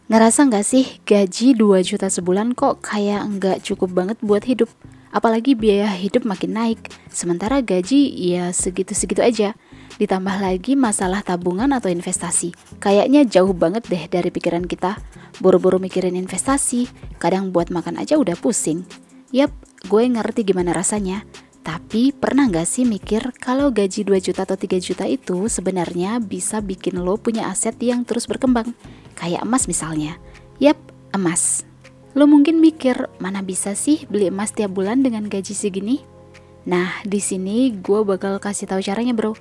Ngerasa nggak sih gaji 2 juta sebulan kok kayak nggak cukup banget buat hidup? Apalagi biaya hidup makin naik, sementara gaji ya segitu-segitu aja. Ditambah lagi masalah tabungan atau investasi. Kayaknya jauh banget deh dari pikiran kita. Buru-buru mikirin investasi, kadang buat makan aja udah pusing. Yap, gue ngerti gimana rasanya. Tapi pernah nggak sih mikir kalau gaji 2 juta atau 3 juta itu sebenarnya bisa bikin lo punya aset yang terus berkembang? Kayak emas misalnya. Yap, emas. Lo mungkin mikir, mana bisa sih beli emas tiap bulan dengan gaji segini? Nah, di sini gue bakal kasih tahu caranya, bro.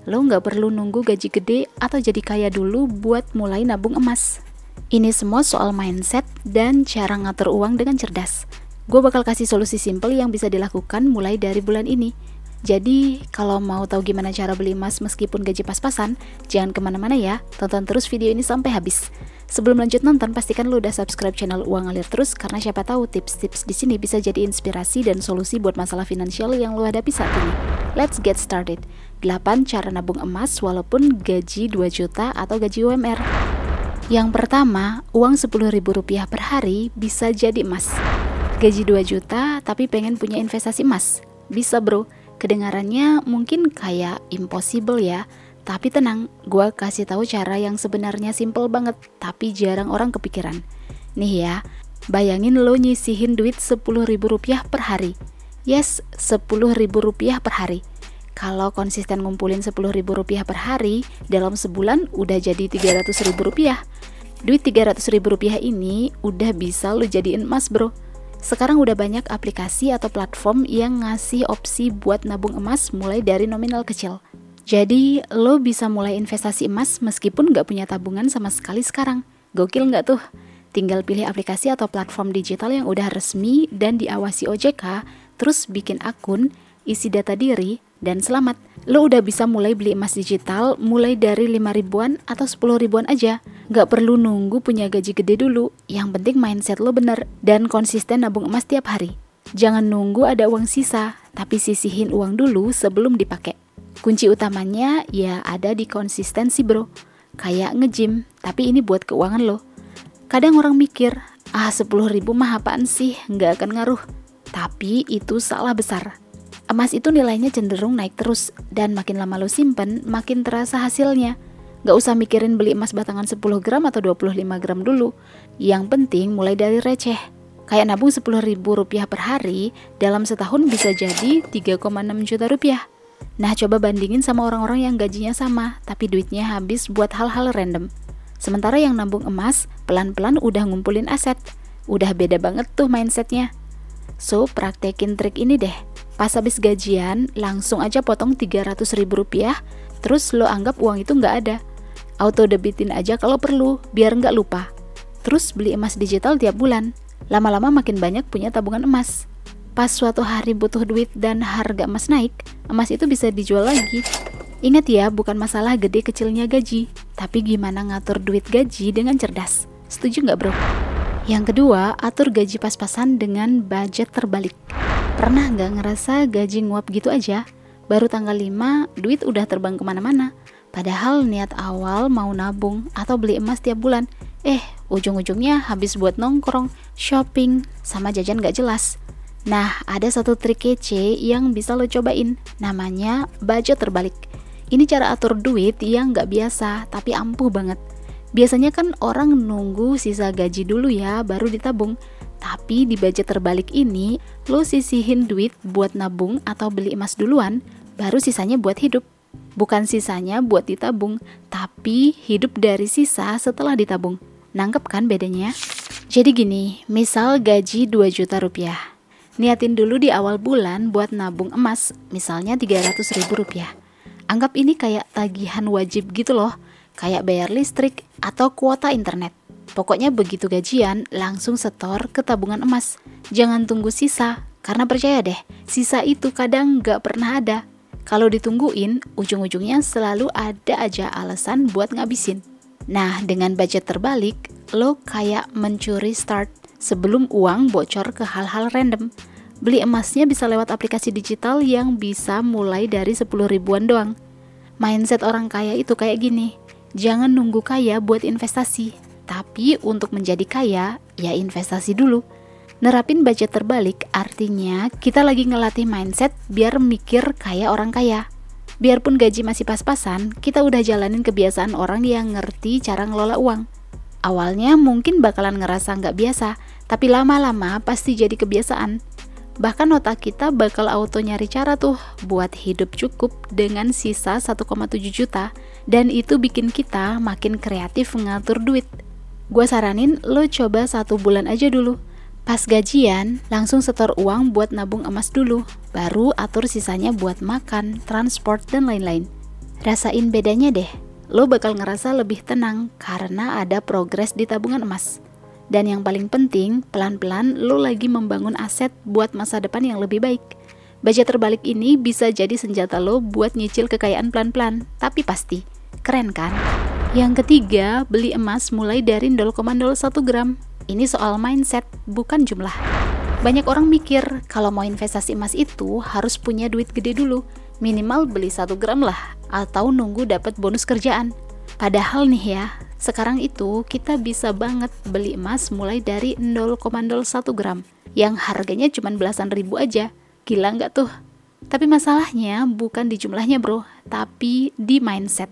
Lo nggak perlu nunggu gaji gede atau jadi kaya dulu buat mulai nabung emas. Ini semua soal mindset dan cara ngatur uang dengan cerdas. Gue bakal kasih solusi simple yang bisa dilakukan mulai dari bulan ini. Jadi, kalau mau tahu gimana cara beli emas meskipun gaji pas-pasan, jangan kemana-mana ya, tonton terus video ini sampai habis. Sebelum lanjut nonton, pastikan lo udah subscribe channel Uang Ngalir Terus, karena siapa tahu tips-tips di sini bisa jadi inspirasi dan solusi buat masalah finansial yang lo hadapi saat ini. Let's get started. 8 cara nabung emas walaupun gaji 2 juta atau gaji UMR. Yang pertama, uang Rp10.000 per hari bisa jadi emas. Gaji 2 juta tapi pengen punya investasi emas? Bisa bro. Kedengarannya mungkin kayak impossible ya, tapi tenang, gue kasih tahu cara yang sebenarnya simple banget, tapi jarang orang kepikiran. Nih ya, bayangin lo nyisihin duit Rp10.000 per hari. Yes, Rp10.000 per hari. Kalau konsisten ngumpulin Rp10.000 per hari, dalam sebulan udah jadi Rp300.000. Duit Rp300.000 ini udah bisa lo jadiin emas bro. Sekarang udah banyak aplikasi atau platform yang ngasih opsi buat nabung emas mulai dari nominal kecil. Jadi, lo bisa mulai investasi emas meskipun nggak punya tabungan sama sekali sekarang. Gokil nggak tuh? Tinggal pilih aplikasi atau platform digital yang udah resmi dan diawasi OJK, terus bikin akun, isi data diri, dan selamat. Lo udah bisa mulai beli emas digital mulai dari 5 ribuan atau 10 ribuan aja. Gak perlu nunggu punya gaji gede dulu. Yang penting mindset lo bener dan konsisten nabung emas tiap hari. Jangan nunggu ada uang sisa, tapi sisihin uang dulu sebelum dipakai. Kunci utamanya ya ada di konsistensi bro. Kayak nge-gym, tapi ini buat keuangan lo. Kadang orang mikir, 10.000 mah apaan sih, gak akan ngaruh. Tapi itu salah besar. Emas itu nilainya cenderung naik terus, dan makin lama lo simpen, makin terasa hasilnya. Gak usah mikirin beli emas batangan 10 gram atau 25 gram dulu. Yang penting mulai dari receh. Kayak nabung Rp10.000 per hari, dalam setahun bisa jadi 3,6 juta rupiah. Nah, coba bandingin sama orang-orang yang gajinya sama, tapi duitnya habis buat hal-hal random. Sementara yang nabung emas, pelan-pelan udah ngumpulin aset. Udah beda banget tuh mindsetnya. So, praktekin trik ini deh. Pas habis gajian, langsung aja potong Rp300.000, terus lo anggap uang itu nggak ada. Auto debitin aja kalau perlu, biar nggak lupa. Terus beli emas digital tiap bulan. Lama-lama makin banyak punya tabungan emas. Pas suatu hari butuh duit dan harga emas naik, emas itu bisa dijual lagi. Ingat ya, bukan masalah gede kecilnya gaji, tapi gimana ngatur duit gaji dengan cerdas. Setuju nggak bro? Yang kedua, atur gaji pas-pasan dengan budget terbalik. Pernah nggak ngerasa gaji nguap gitu aja? Baru tanggal 5, duit udah terbang kemana-mana. Padahal niat awal mau nabung atau beli emas tiap bulan. Ujung-ujungnya habis buat nongkrong, shopping, sama jajan gak jelas. Nah, ada satu trik kece yang bisa lo cobain. Namanya budget terbalik. Ini cara atur duit yang gak biasa, tapi ampuh banget. Biasanya kan orang nunggu sisa gaji dulu ya, baru ditabung. Tapi di budget terbalik ini, lo sisihin duit buat nabung atau beli emas duluan, baru sisanya buat hidup. Bukan sisanya buat ditabung, tapi hidup dari sisa setelah ditabung. Nangkep kan bedanya? Jadi gini, misal gaji 2 juta rupiah. Niatin dulu di awal bulan buat nabung emas, misalnya Rp300.000. Anggap ini kayak tagihan wajib gitu loh, kayak bayar listrik atau kuota internet. Pokoknya begitu gajian, langsung setor ke tabungan emas. Jangan tunggu sisa, karena percaya deh, sisa itu kadang gak pernah ada. Kalau ditungguin, ujung-ujungnya selalu ada aja alasan buat ngabisin. Nah, dengan budget terbalik, lo kayak mencuri start sebelum uang bocor ke hal-hal random. Beli emasnya bisa lewat aplikasi digital yang bisa mulai dari 10 ribuan doang. Mindset orang kaya itu kayak gini, jangan nunggu kaya buat investasi. Tapi untuk menjadi kaya, ya investasi dulu. Nerapin budget terbalik artinya kita lagi ngelatih mindset biar mikir kayak orang kaya. Biarpun gaji masih pas-pasan, kita udah jalanin kebiasaan orang yang ngerti cara ngelola uang. Awalnya mungkin bakalan ngerasa nggak biasa, tapi lama-lama pasti jadi kebiasaan. Bahkan otak kita bakal auto nyari cara tuh buat hidup cukup dengan sisa 1,7 juta, dan itu bikin kita makin kreatif ngatur duit. Gua saranin lo coba 1 bulan aja dulu. Pas gajian, langsung setor uang buat nabung emas dulu, baru atur sisanya buat makan, transport, dan lain-lain. Rasain bedanya deh. Lo bakal ngerasa lebih tenang karena ada progres di tabungan emas. Dan yang paling penting, pelan-pelan lo lagi membangun aset buat masa depan yang lebih baik. Budget terbalik ini bisa jadi senjata lo buat nyicil kekayaan pelan-pelan, tapi pasti. Keren kan? Yang ketiga, beli emas mulai dari 0,01 gram. Ini soal mindset, bukan jumlah. Banyak orang mikir kalau mau investasi emas itu harus punya duit gede dulu. Minimal beli 1 gram lah, atau nunggu dapat bonus kerjaan. Padahal nih ya, sekarang itu kita bisa banget beli emas mulai dari 0,01 gram yang harganya cuma belasan ribu aja. Gila nggak tuh? Tapi masalahnya bukan di jumlahnya bro, tapi di mindset.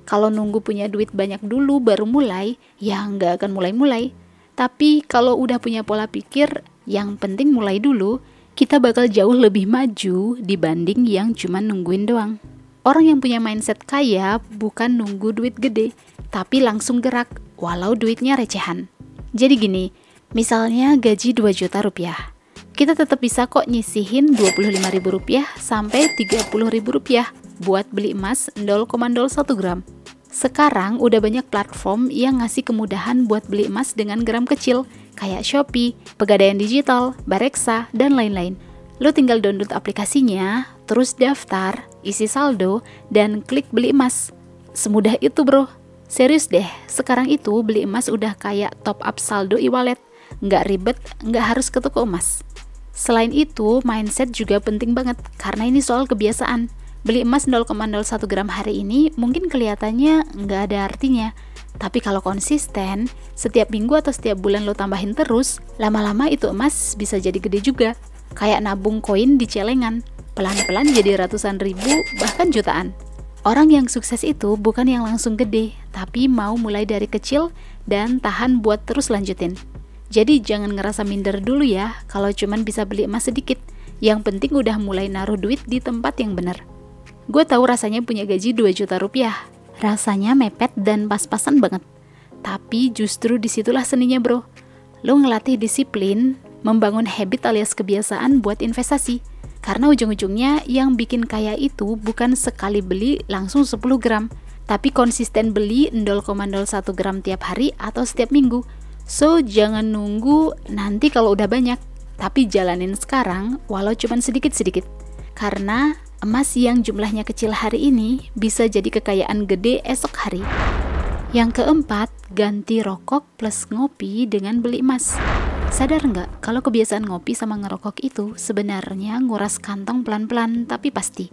Kalau nunggu punya duit banyak dulu baru mulai, ya nggak akan mulai-mulai. Tapi kalau udah punya pola pikir, yang penting mulai dulu, kita bakal jauh lebih maju dibanding yang cuma nungguin doang. Orang yang punya mindset kaya bukan nunggu duit gede, tapi langsung gerak walau duitnya recehan. Jadi gini, misalnya gaji 2 juta rupiah. Kita tetap bisa kok nyisihin Rp25.000 sampai Rp30.000 buat beli emas 0,01 gram. Sekarang udah banyak platform yang ngasih kemudahan buat beli emas dengan gram kecil, kayak Shopee, Pegadaian Digital, Bareksa, dan lain-lain. Lo tinggal download aplikasinya, terus daftar, isi saldo, dan klik beli emas. Semudah itu bro. Serius deh, sekarang itu beli emas udah kayak top up saldo e-wallet. Nggak ribet, nggak harus ke toko emas. Selain itu, mindset juga penting banget, karena ini soal kebiasaan. Beli emas 0,01 gram hari ini mungkin kelihatannya nggak ada artinya. Tapi kalau konsisten, setiap minggu atau setiap bulan lo tambahin terus, lama-lama itu emas bisa jadi gede juga. Kayak nabung koin di celengan, pelan-pelan jadi ratusan ribu, bahkan jutaan. Orang yang sukses itu bukan yang langsung gede, tapi mau mulai dari kecil dan tahan buat terus lanjutin. Jadi jangan ngerasa minder dulu ya kalau cuman bisa beli emas sedikit. Yang penting udah mulai naruh duit di tempat yang benar. Gue tahu rasanya punya gaji 2 juta rupiah. Rasanya mepet dan pas-pasan banget. Tapi justru disitulah seninya bro. Lo ngelatih disiplin, membangun habit alias kebiasaan buat investasi. Karena ujung-ujungnya yang bikin kaya itu bukan sekali beli langsung 10 gram, tapi konsisten beli 0,01 gram tiap hari atau setiap minggu. So, jangan nunggu nanti kalau udah banyak, tapi jalanin sekarang walau cuman sedikit-sedikit. Karena emas yang jumlahnya kecil hari ini bisa jadi kekayaan gede esok hari. Yang keempat, ganti rokok plus ngopi dengan beli emas. Sadar nggak kalau kebiasaan ngopi sama ngerokok itu sebenarnya nguras kantong pelan-pelan tapi pasti.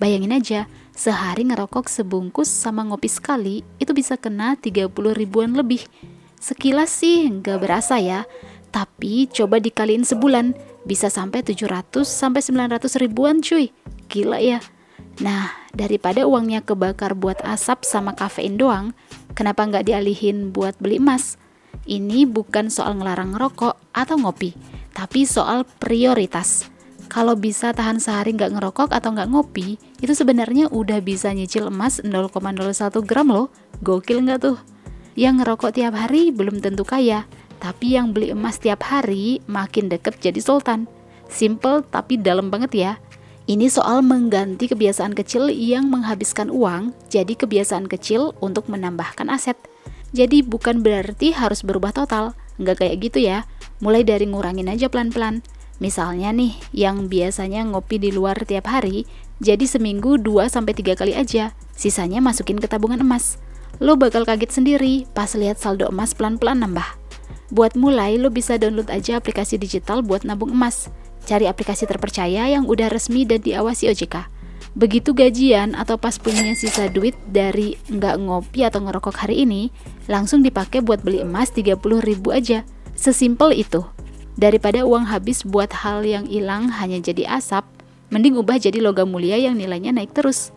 Bayangin aja, sehari ngerokok sebungkus sama ngopi sekali itu bisa kena 30 ribuan lebih. Sekilas sih nggak berasa ya, tapi coba dikaliin sebulan bisa sampai 700 sampai 900 ribuan cuy. Gila ya. Nah, daripada uangnya kebakar buat asap sama kafein doang, kenapa nggak dialihin buat beli emas? Ini bukan soal ngelarang ngerokok atau ngopi, tapi soal prioritas. Kalau bisa tahan sehari nggak ngerokok atau nggak ngopi, itu sebenarnya udah bisa nyicil emas 0,01 gram loh. Gokil nggak tuh? Yang ngerokok tiap hari belum tentu kaya, tapi yang beli emas tiap hari makin deket jadi sultan. Simple tapi dalam banget ya. Ini soal mengganti kebiasaan kecil yang menghabiskan uang jadi kebiasaan kecil untuk menambahkan aset. Jadi bukan berarti harus berubah total, nggak kayak gitu ya. Mulai dari ngurangin aja pelan-pelan. Misalnya nih, yang biasanya ngopi di luar tiap hari, jadi seminggu 2-3 kali aja. Sisanya masukin ke tabungan emas. Lo bakal kaget sendiri pas lihat saldo emas pelan-pelan nambah. Buat mulai, lo bisa download aja aplikasi digital buat nabung emas. Cari aplikasi terpercaya yang udah resmi dan diawasi OJK. Begitu gajian atau pas punya sisa duit dari nggak ngopi atau ngerokok hari ini, langsung dipakai buat beli emas 30.000 aja. Sesimpel itu. Daripada uang habis buat hal yang hilang hanya jadi asap, mending ubah jadi logam mulia yang nilainya naik terus.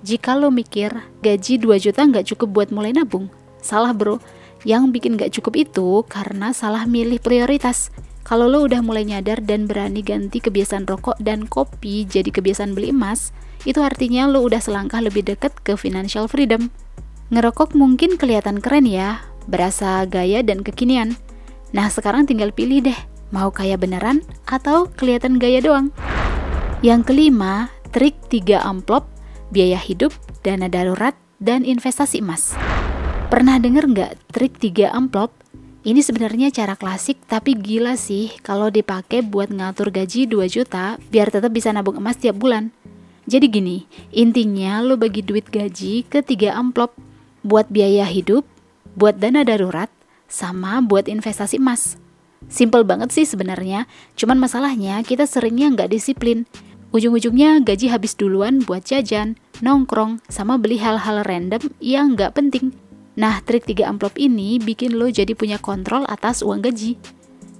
Jika lo mikir gaji 2 juta nggak cukup buat mulai nabung, salah bro. Yang bikin nggak cukup itu karena salah milih prioritas. Kalau lo udah mulai nyadar dan berani ganti kebiasaan rokok dan kopi jadi kebiasaan beli emas, itu artinya lo udah selangkah lebih deket ke financial freedom. Ngerokok mungkin kelihatan keren ya, berasa gaya dan kekinian. Nah sekarang tinggal pilih deh, mau kaya beneran atau kelihatan gaya doang. Yang kelima, trik 3 amplop, biaya hidup, dana darurat, dan investasi emas. Pernah denger nggak trik 3 amplop? Ini sebenarnya cara klasik tapi gila sih kalau dipakai buat ngatur gaji 2 juta biar tetap bisa nabung emas tiap bulan. Jadi gini, intinya lo bagi duit gaji ke 3 amplop, buat biaya hidup, buat dana darurat, sama buat investasi emas. Simple banget sih sebenarnya, cuman masalahnya kita seringnya nggak disiplin. Ujung-ujungnya gaji habis duluan buat jajan, nongkrong, sama beli hal-hal random yang nggak penting. Nah, trik 3 amplop ini bikin lo jadi punya kontrol atas uang gaji.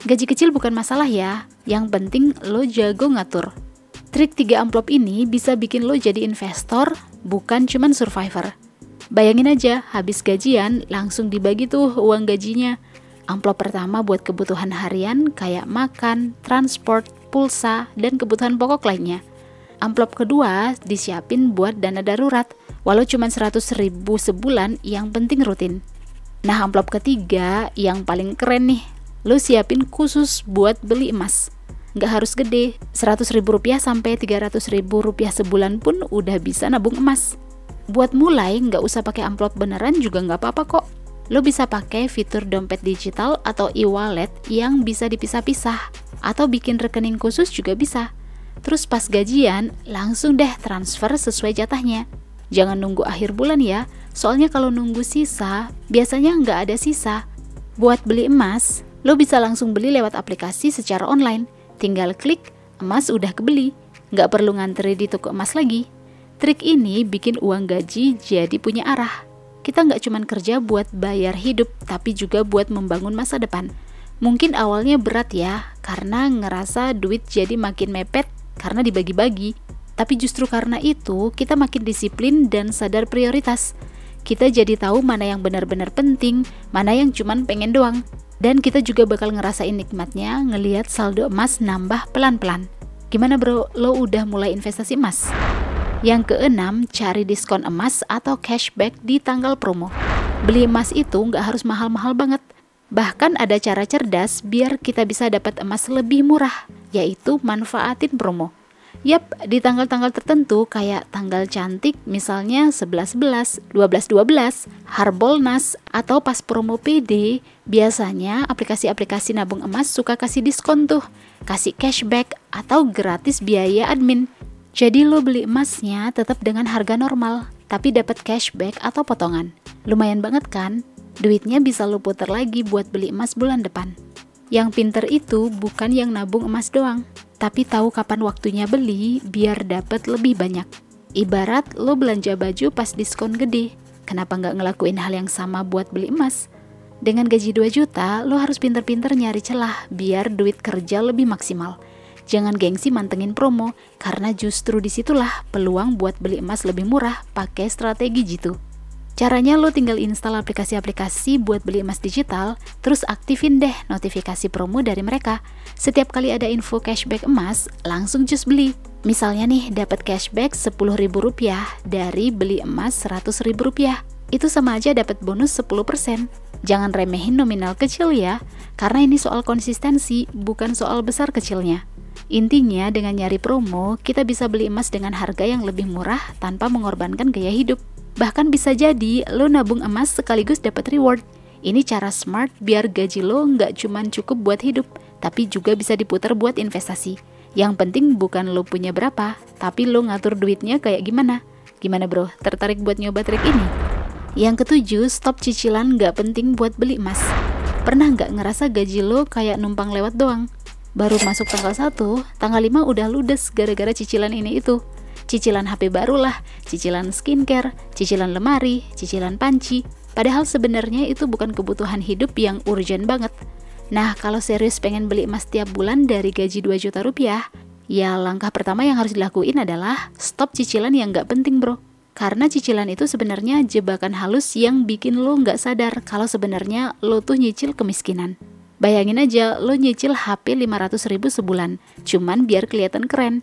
Gaji kecil bukan masalah ya, yang penting lo jago ngatur. Trik 3 amplop ini bisa bikin lo jadi investor, bukan cuman survivor. Bayangin aja, habis gajian langsung dibagi tuh uang gajinya. Amplop pertama buat kebutuhan harian kayak makan, transport, pulsa, dan kebutuhan pokok lainnya. Amplop kedua disiapin buat dana darurat, walau cuma 100.000 sebulan yang penting rutin. Nah amplop ketiga yang paling keren nih, lo siapin khusus buat beli emas. Nggak harus gede, 100.000 rupiah sampai 300.000 rupiah sebulan pun udah bisa nabung emas. Buat mulai nggak usah pakai amplop beneran juga nggak apa-apa kok. Lo bisa pakai fitur dompet digital atau e-wallet yang bisa dipisah-pisah, atau bikin rekening khusus juga bisa. Terus pas gajian, langsung deh transfer sesuai jatahnya. Jangan nunggu akhir bulan ya, soalnya kalau nunggu sisa, biasanya nggak ada sisa. Buat beli emas, lo bisa langsung beli lewat aplikasi secara online. Tinggal klik, emas udah kebeli. Nggak perlu ngantri di toko emas lagi. Trik ini bikin uang gaji jadi punya arah. Kita nggak cuma kerja buat bayar hidup, tapi juga buat membangun masa depan. Mungkin awalnya berat ya, karena ngerasa duit jadi makin mepet karena dibagi-bagi. Tapi justru karena itu, kita makin disiplin dan sadar prioritas. Kita jadi tahu mana yang benar-benar penting, mana yang cuman pengen doang. Dan kita juga bakal ngerasain nikmatnya ngelihat saldo emas nambah pelan-pelan. Gimana bro, lo udah mulai investasi emas? Yang keenam, cari diskon emas atau cashback di tanggal promo. Beli emas itu nggak harus mahal-mahal banget. Bahkan ada cara cerdas biar kita bisa dapat emas lebih murah, yaitu manfaatin promo. Yap, di tanggal-tanggal tertentu kayak tanggal cantik misalnya 11-11, 12-12, Harbolnas, atau pas promo PD, biasanya aplikasi-aplikasi nabung emas suka kasih diskon tuh, kasih cashback atau gratis biaya admin. Jadi lo beli emasnya tetap dengan harga normal, tapi dapat cashback atau potongan. Lumayan banget kan? Duitnya bisa lo putar lagi buat beli emas bulan depan. Yang pinter itu bukan yang nabung emas doang, tapi tahu kapan waktunya beli biar dapat lebih banyak. Ibarat lo belanja baju pas diskon gede, kenapa nggak ngelakuin hal yang sama buat beli emas? Dengan gaji 2 juta, lo harus pinter-pinter nyari celah biar duit kerja lebih maksimal. Jangan gengsi mantengin promo, karena justru disitulah peluang buat beli emas lebih murah pakai strategi jitu. Caranya lo tinggal install aplikasi-aplikasi buat beli emas digital, terus aktifin deh notifikasi promo dari mereka. Setiap kali ada info cashback emas, langsung just beli. Misalnya nih, dapat cashback Rp10.000 dari beli emas Rp100.000. Itu sama aja dapat bonus 10%. Jangan remehin nominal kecil ya, karena ini soal konsistensi, bukan soal besar kecilnya. Intinya dengan nyari promo, kita bisa beli emas dengan harga yang lebih murah tanpa mengorbankan gaya hidup. Bahkan bisa jadi lo nabung emas sekaligus dapat reward. Ini cara smart biar gaji lo nggak cuma cukup buat hidup, tapi juga bisa diputar buat investasi. Yang penting bukan lo punya berapa, tapi lo ngatur duitnya kayak gimana. Gimana bro, tertarik buat nyoba trik ini? Yang ketujuh, stop cicilan nggak penting buat beli emas. Pernah nggak ngerasa gaji lo kayak numpang lewat doang? Baru masuk tanggal 1, tanggal 5 udah ludes gara-gara cicilan ini itu. Cicilan HP barulah, cicilan skincare, cicilan lemari, cicilan panci. Padahal sebenarnya itu bukan kebutuhan hidup yang urgent banget. Nah, kalau serius pengen beli emas tiap bulan dari gaji 2 juta rupiah, ya langkah pertama yang harus dilakuin adalah stop cicilan yang nggak penting bro. Karena cicilan itu sebenarnya jebakan halus yang bikin lo nggak sadar kalau sebenarnya lo tuh nyicil kemiskinan. Bayangin aja lo nyicil HP 500.000 sebulan, cuman biar kelihatan keren.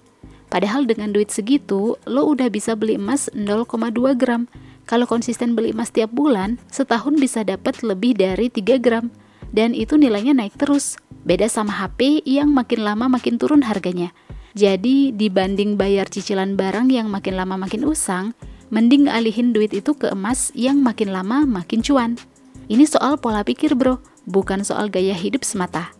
Padahal dengan duit segitu, lo udah bisa beli emas 0,2 gram. Kalau konsisten beli emas tiap bulan, setahun bisa dapat lebih dari 3 gram. Dan itu nilainya naik terus. Beda sama HP yang makin lama makin turun harganya. Jadi dibanding bayar cicilan barang yang makin lama makin usang, mending alihin duit itu ke emas yang makin lama makin cuan. Ini soal pola pikir bro, bukan soal gaya hidup semata.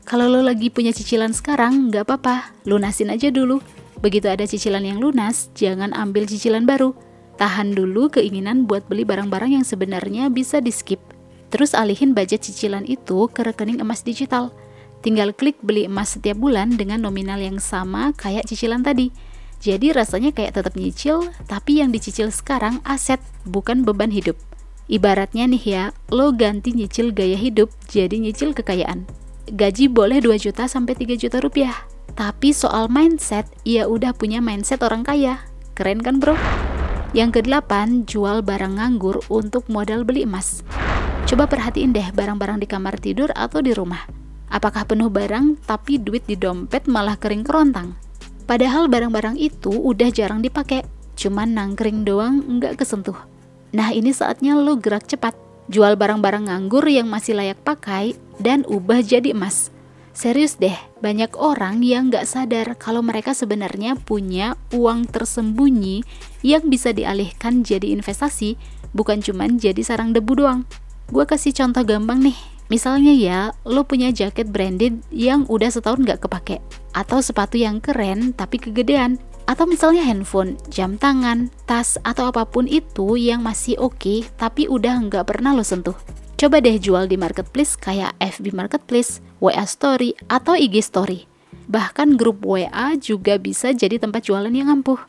Kalau lo lagi punya cicilan sekarang, nggak apa-apa, lunasin aja dulu. Begitu ada cicilan yang lunas, jangan ambil cicilan baru. Tahan dulu keinginan buat beli barang-barang yang sebenarnya bisa di-skip. Terus alihin budget cicilan itu ke rekening emas digital. Tinggal klik beli emas setiap bulan dengan nominal yang sama kayak cicilan tadi. Jadi rasanya kayak tetap nyicil, tapi yang dicicil sekarang aset, bukan beban hidup. Ibaratnya nih ya, lo ganti nyicil gaya hidup jadi nyicil kekayaan. Gaji boleh 2 juta sampai 3 juta rupiah. Tapi soal mindset, ya udah punya mindset orang kaya. Keren kan bro? Yang ke-8, jual barang nganggur untuk modal beli emas. Coba perhatiin deh barang-barang di kamar tidur atau di rumah. Apakah penuh barang tapi duit di dompet malah kering kerontang? Padahal barang-barang itu udah jarang dipakai, cuman nangkring doang nggak kesentuh. Nah ini saatnya lo gerak cepat. Jual barang-barang nganggur yang masih layak pakai dan ubah jadi emas. Serius deh, banyak orang yang gak sadar kalau mereka sebenarnya punya uang tersembunyi yang bisa dialihkan jadi investasi, bukan cuman jadi sarang debu doang. Gue kasih contoh gampang nih, misalnya ya, lo punya jaket branded yang udah setahun gak kepake, atau sepatu yang keren tapi kegedean, atau misalnya handphone, jam tangan, tas, atau apapun itu yang masih oke tapi udah gak pernah lo sentuh. Coba deh jual di marketplace kayak FB Marketplace, WA Story, atau IG Story. Bahkan grup WA juga bisa jadi tempat jualan yang ampuh.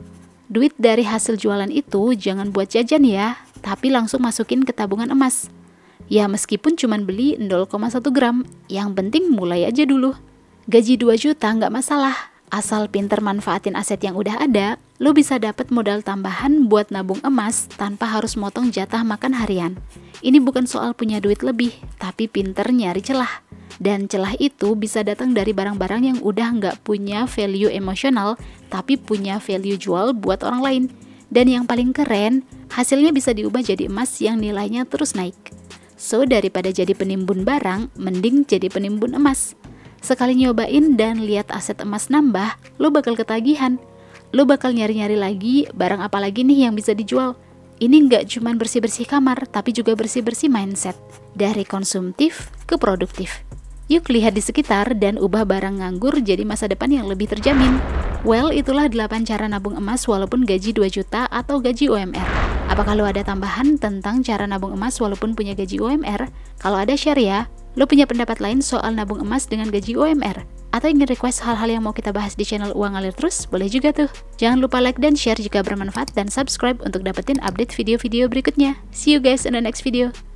Duit dari hasil jualan itu jangan buat jajan ya, tapi langsung masukin ke tabungan emas. Ya meskipun cuman beli 0,1 gram, yang penting mulai aja dulu. Gaji 2 juta nggak masalah, asal pinter manfaatin aset yang udah ada, lo bisa dapat modal tambahan buat nabung emas tanpa harus motong jatah makan harian. Ini bukan soal punya duit lebih, tapi pinter nyari celah. Dan celah itu bisa datang dari barang-barang yang udah nggak punya value emosional, tapi punya value jual buat orang lain. Dan yang paling keren, hasilnya bisa diubah jadi emas yang nilainya terus naik. So, daripada jadi penimbun barang, mending jadi penimbun emas. Sekali nyobain dan lihat aset emas nambah, lo bakal ketagihan. Lo bakal nyari-nyari lagi barang apa lagi nih yang bisa dijual. Ini nggak cuma bersih-bersih kamar, tapi juga bersih-bersih mindset. Dari konsumtif ke produktif. Yuk lihat di sekitar dan ubah barang nganggur jadi masa depan yang lebih terjamin. Well, itulah 8 cara nabung emas walaupun gaji 2 juta atau gaji UMR. Apakah lo ada tambahan tentang cara nabung emas walaupun punya gaji UMR? Kalau ada share ya. Lo punya pendapat lain soal nabung emas dengan gaji UMR? Atau ingin request hal-hal yang mau kita bahas di channel Uang Ngalir Terus? Boleh juga tuh. Jangan lupa like dan share jika bermanfaat dan subscribe untuk dapetin update video-video berikutnya. See you guys in the next video.